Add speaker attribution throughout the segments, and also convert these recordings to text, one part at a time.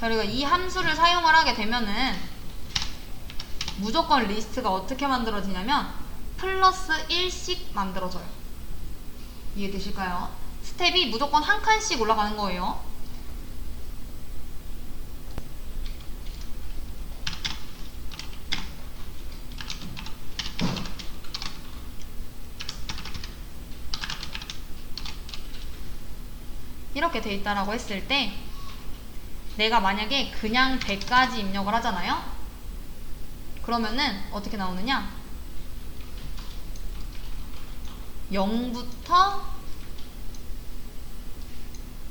Speaker 1: 자, 우리가 이 함수를 사용을 하게 되면은 무조건 리스트가 어떻게 만들어지냐면 플러스 1씩 만들어져요. 이해되실까요? 스텝이 무조건 한 칸씩 올라가는 거예요. 이렇게 돼 있다라고 했을 때 내가 만약에 그냥 100까지 입력을 하잖아요. 그러면은 어떻게 나오느냐, 0부터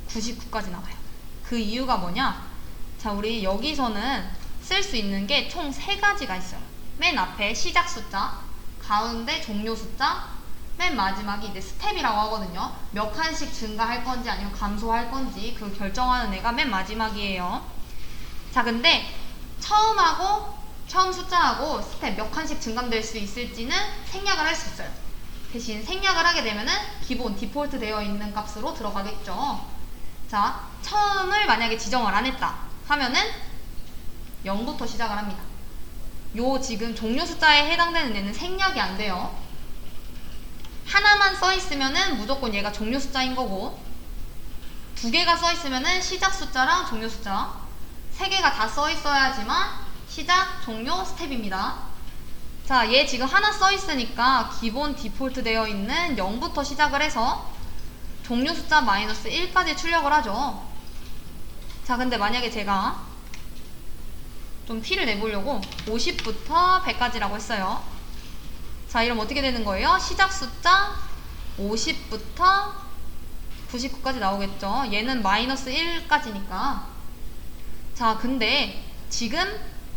Speaker 1: 99까지 나와요. 그 이유가 뭐냐, 자, 우리 여기서는 쓸 수 있는 게 총 3가지가 있어요. 맨 앞에 시작 숫자, 가운데 종료 숫자, 맨 마지막이 이제 스텝이라고 하거든요. 몇 칸씩 증가할 건지 아니면 감소할 건지 그 결정하는 애가 맨 마지막이에요. 자, 근데 처음 숫자하고 스텝 몇 칸씩 증가될 수 있을지는 생략을 할 수 있어요. 대신 생략을 하게 되면은 기본 디폴트 되어 있는 값으로 들어가겠죠. 자, 처음을 만약에 지정을 안 했다 하면은 0부터 시작을 합니다. 요 지금 종료 숫자에 해당되는 애는 생략이 안 돼요. 하나만 써 있으면은 무조건 얘가 종료 숫자인 거고, 2개가 써 있으면은 시작 숫자랑 종료 숫자, 3개가 다 써 있어야지만 시작, 종료, 스텝입니다. 자, 얘 지금 하나 써 있으니까 기본 디폴트 되어 있는 0부터 시작을 해서 종료 숫자 마이너스 1까지 출력을 하죠. 자, 근데 만약에 제가 좀 티를 내보려고 50부터 100까지라고 했어요. 자, 이러면 어떻게 되는 거예요? 시작 숫자 50부터 99까지 나오겠죠. 얘는 마이너스 1까지니까. 자, 근데 지금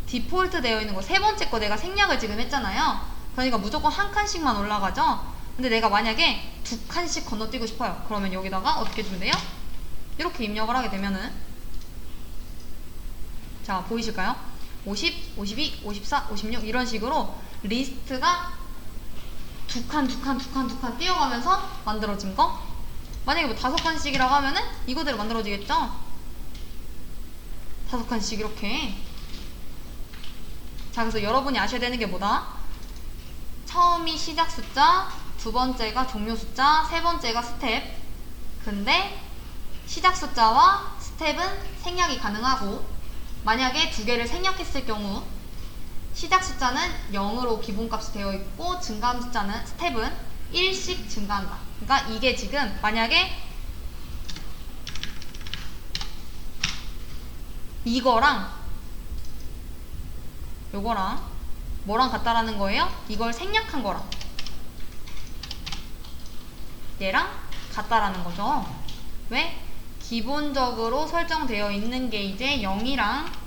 Speaker 1: 디폴트 되어 있는 거, 세 번째 거 내가 생략을 지금 했잖아요. 그러니까 무조건 한 칸씩만 올라가죠. 근데 내가 만약에 2칸씩 건너뛰고 싶어요. 그러면 여기다가 어떻게 주면 돼요? 이렇게 입력을 하게 되면은, 자, 보이실까요? 50, 52, 54, 56 이런 식으로 리스트가 2칸 띄어가면서 만들어진 거. 만약에 뭐 5칸씩이라고 하면은 이거대로 만들어지겠죠? 5칸씩 이렇게. 자, 그래서 여러분이 아셔야 되는 게 뭐다? 처음이 시작 숫자, 두 번째가 종료 숫자, 세 번째가 스텝. 근데 시작 숫자와 스텝은 생략이 가능하고, 만약에 2개를 생략했을 경우 시작 숫자는 0으로 기본값이 되어 있고 증가함 숫자는 스텝은 1씩 증가한다. 그러니까 이게 지금 만약에 이거랑 요거랑 뭐랑 같다라는 거예요? 이걸 생략한 거랑 얘랑 같다라는 거죠. 왜? 기본적으로 설정되어 있는 게 이제 0이랑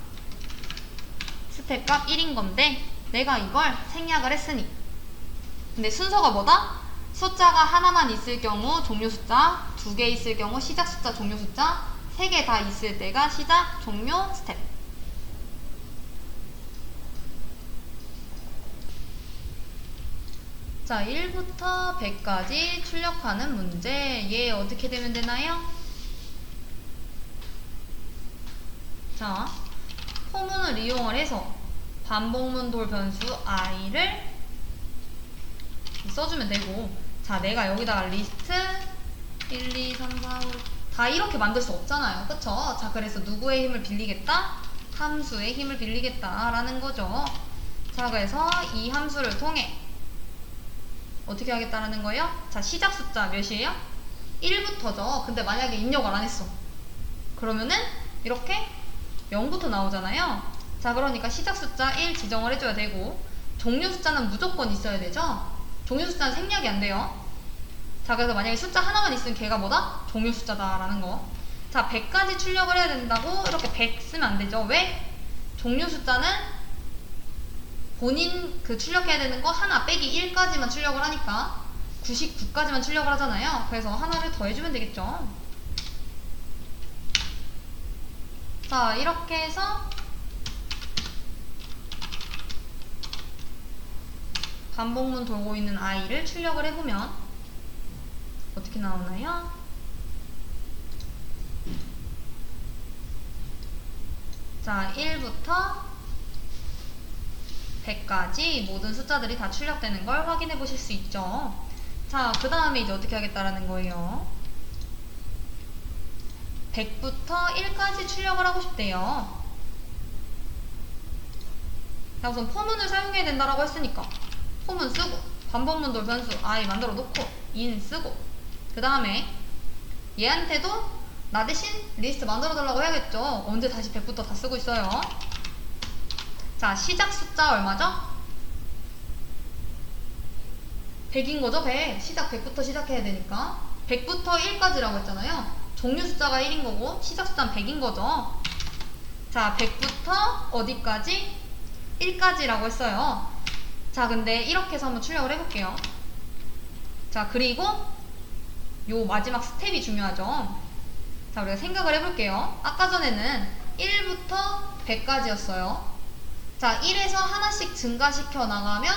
Speaker 1: 스텝값 1인 건데 내가 이걸 생략을 했으니. 근데 순서가 뭐다? 숫자가 하나만 있을 경우 종료 숫자, 2개 있을 경우 시작 숫자, 종료 숫자, 3개 다 있을 때가 시작, 종료, 스텝. 자, 1부터 100까지 출력하는 문제. 얘 어떻게 되면 되나요? 자, 포문을 이용을 해서 반복문 돌 변수 i를 써주면 되고, 자, 내가 여기다가 리스트 1, 2, 3, 4, 5 다 이렇게 만들 수 없잖아요. 그쵸? 자, 그래서 누구의 힘을 빌리겠다? 함수의 힘을 빌리겠다 라는 거죠. 자, 그래서 이 함수를 통해 어떻게 하겠다라는 거예요? 자, 시작 숫자 몇이에요? 1부터죠. 근데 만약에 입력을 안 했어. 그러면은 이렇게 0부터 나오잖아요. 자, 그러니까 시작 숫자 1 지정을 해줘야 되고, 종료 숫자는 무조건 있어야 되죠. 종료 숫자는 생략이 안 돼요. 자, 그래서 만약에 숫자 하나만 있으면 걔가 뭐다? 종료 숫자다라는 거. 자, 100까지 출력을 해야 된다고 이렇게 100 쓰면 안 되죠. 왜? 종료 숫자는 본인 그 출력해야 되는 거 하나 빼기 1까지만 출력을 하니까 99까지만 출력을 하잖아요. 그래서 하나를 더 해주면 되겠죠. 자, 이렇게 해서 반복문 돌고 있는 i를 출력을 해보면 어떻게 나오나요? 자, 1부터 100까지 모든 숫자들이 다 출력되는 걸 확인해 보실 수 있죠. 자, 그 다음에 이제 어떻게 하겠다라는 거예요. 100부터 1까지 출력을 하고 싶대요. 자, 우선 포문을 사용해야 된다라고 했으니까 포문 쓰고, 반복문돌 변수 i 만들어 놓고 in 쓰고, 그 다음에 얘한테도 나 대신 리스트 만들어 달라고 해야겠죠. 언제 다시 100부터 다 쓰고 있어요. 자, 시작 숫자 얼마죠? 100인 거죠, 100. 시작 100부터 시작해야 되니까. 100부터 1까지라고 했잖아요. 종류 숫자가 1인 거고, 시작 숫자는 100인 거죠. 자, 100부터 어디까지? 1까지라고 했어요. 자, 근데 이렇게 해서 한번 출력을 해볼게요. 자, 그리고 요 마지막 스텝이 중요하죠. 자, 우리가 생각을 해볼게요. 아까 전에는 1부터 100까지였어요. 자, 1에서 하나씩 증가시켜 나가면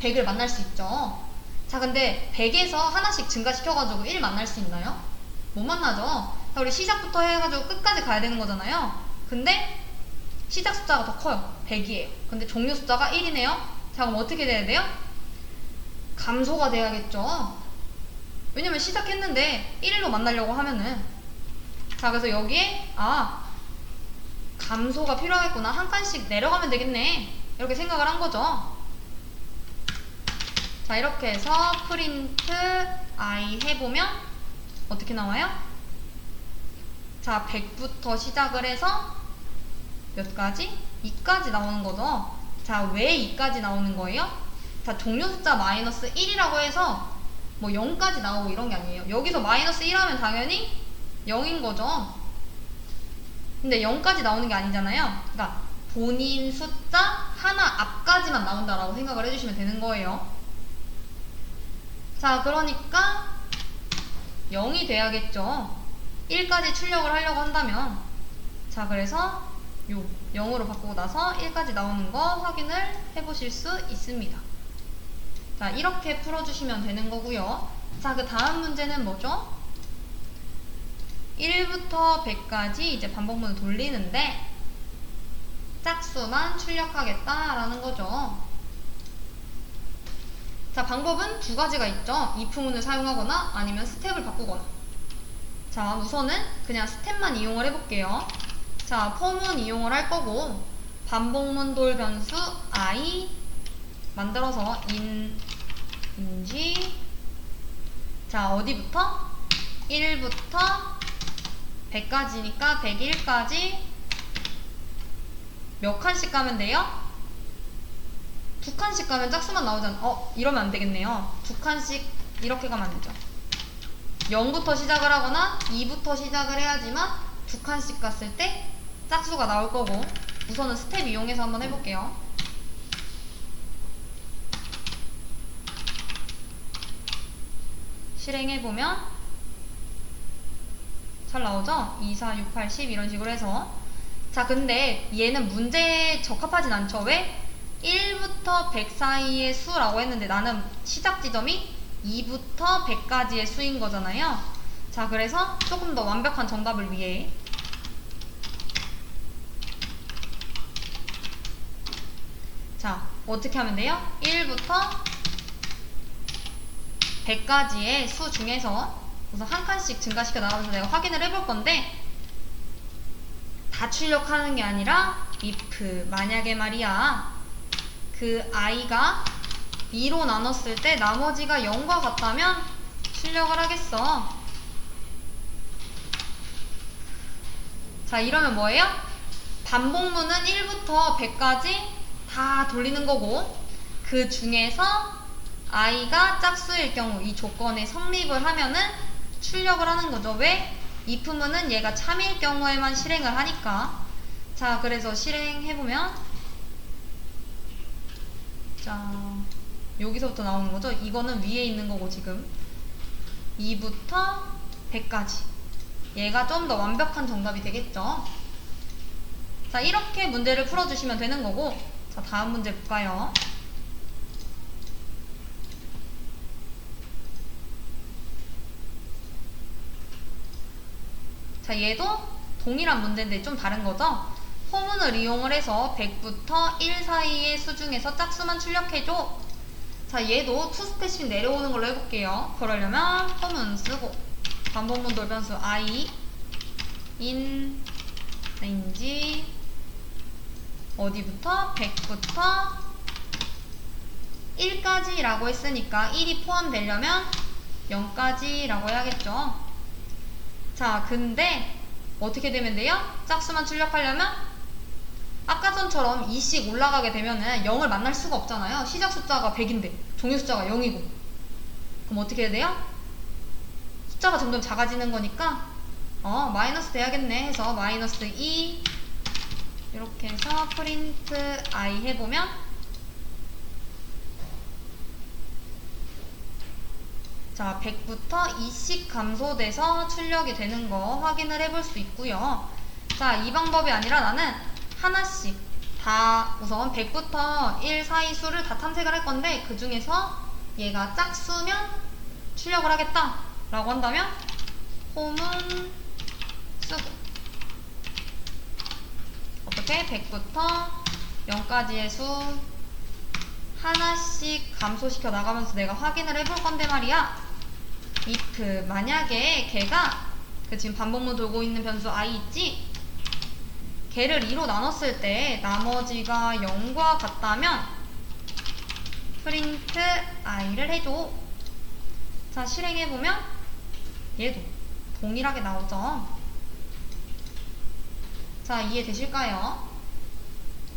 Speaker 1: 100을 만날 수 있죠. 자, 근데 100에서 하나씩 증가시켜가지고 1 만날 수 있나요? 못 만나죠. 자, 우리 시작부터 해가지고 끝까지 가야 되는 거잖아요. 근데 시작 숫자가 더 커요. 100이에요. 근데 종료 숫자가 1이네요. 자, 그럼 어떻게 돼야 돼요? 감소가 돼야겠죠. 왜냐면 시작했는데 1로 만나려고 하면은. 자, 그래서 여기에 감소가 필요하겠구나. 한 칸씩 내려가면 되겠네. 이렇게 생각을 한 거죠. 자, 이렇게 해서 프린트 i 해보면 어떻게 나와요? 자, 100부터 시작을 해서 몇 가지? 2까지 나오는 거죠. 자, 왜 2까지 나오는 거예요? 자, 종료 숫자 마이너스 1이라고 해서 뭐 0까지 나오고 이런 게 아니에요. 여기서 마이너스 1 하면 당연히 0인 거죠. 근데 0까지 나오는 게 아니잖아요. 그러니까 본인 숫자 하나 앞까지만 나온다라고 생각을 해주시면 되는 거예요. 자, 그러니까 0이 돼야겠죠. 1까지 출력을 하려고 한다면. 자, 그래서 요 0으로 바꾸고 나서 1까지 나오는 거 확인을 해보실 수 있습니다. 자, 이렇게 풀어주시면 되는 거고요. 자, 그 다음 문제는 뭐죠? 1부터 100까지 이제 반복문을 돌리는데 짝수만 출력하겠다라는 거죠. 자, 방법은 두 가지가 있죠. if문을 사용하거나 아니면 스텝을 바꾸거나. 자, 우선은 그냥 스텝만 이용을 해볼게요. 자, 포문 이용을 할 거고 반복문 돌 변수 i 만들어서 인지. 자, 어디부터? 1부터 100까지니까 101까지 몇 칸씩 가면 돼요? 2칸씩 가면 짝수만 나오잖아. 이러면 안 되겠네요. 2칸씩 이렇게 가면 안 되죠. 0부터 시작을 하거나 2부터 시작을 해야지만 2칸씩 갔을 때 짝수가 나올 거고. 우선은 스텝 이용해서 한번 해볼게요. 실행해보면 잘 나오죠? 2, 4, 6, 8, 10 이런 식으로 해서. 자, 근데 얘는 문제에 적합하진 않죠. 왜? 1부터 100 사이의 수라고 했는데 나는 시작 지점이 2부터 100까지의 수인 거잖아요. 자, 그래서 조금 더 완벽한 정답을 위해 자, 어떻게 하면 돼요? 1부터 100까지의 수 중에서 우선 한 칸씩 증가시켜 나가면서 내가 확인을 해볼 건데 다 출력하는 게 아니라 if 만약에 말이야 그 i가 2로 나눴을 때 나머지가 0과 같다면 출력을 하겠어. 자, 이러면 뭐예요? 반복문은 1부터 100까지 다 돌리는 거고 그 중에서 i가 짝수일 경우 이 조건에 성립을 하면은 출력을 하는 거죠. 왜? if문은 얘가 참일 경우에만 실행을 하니까. 자, 그래서 실행해보면 자, 여기서부터 나오는 거죠. 이거는 위에 있는 거고 지금 2부터 100까지 얘가 좀 더 완벽한 정답이 되겠죠. 자, 이렇게 문제를 풀어주시면 되는 거고. 자, 다음 문제 볼까요? 자, 얘도 동일한 문제인데 좀 다른 거죠. 포문을 이용을 해서 100부터 1 사이의 수 중에서 짝수만 출력해줘. 자, 얘도 투스텝씩 내려오는 걸로 해볼게요. 그러려면 포문 쓰고 반복문 돌변수 i in range 어디부터? 100부터 1까지 라고 했으니까 1이 포함되려면 0까지 라고 해야겠죠. 자, 근데 어떻게 되면 돼요? 짝수만 출력하려면 아까 전처럼 2씩 올라가게 되면은 0을 만날 수가 없잖아요. 시작 숫자가 100인데 종료 숫자가 0이고. 그럼 어떻게 해야 돼요? 숫자가 점점 작아지는 거니까 마이너스 돼야겠네 해서 마이너스 2 이렇게 해서 프린트 i 해보면 자, 100부터 2씩 감소돼서 출력이 되는 거 확인을 해볼 수 있고요. 자, 이 방법이 아니라 나는 하나씩 다 우선 100부터 1 사이 수를 다 탐색을 할 건데 그 중에서 얘가 짝수면 출력을 하겠다 라고 한다면 포문 쓰고 어떻게 100부터 0까지의 수 하나씩 감소시켜 나가면서 내가 확인을 해볼 건데 말이야. if 만약에 걔가 지금 반복문 돌고 있는 변수 i 있지? 걔를 2로 나눴을 때 나머지가 0과 같다면 프린트 i를 해줘. 자, 실행해보면 얘도 동일하게 나오죠. 자, 이해되실까요?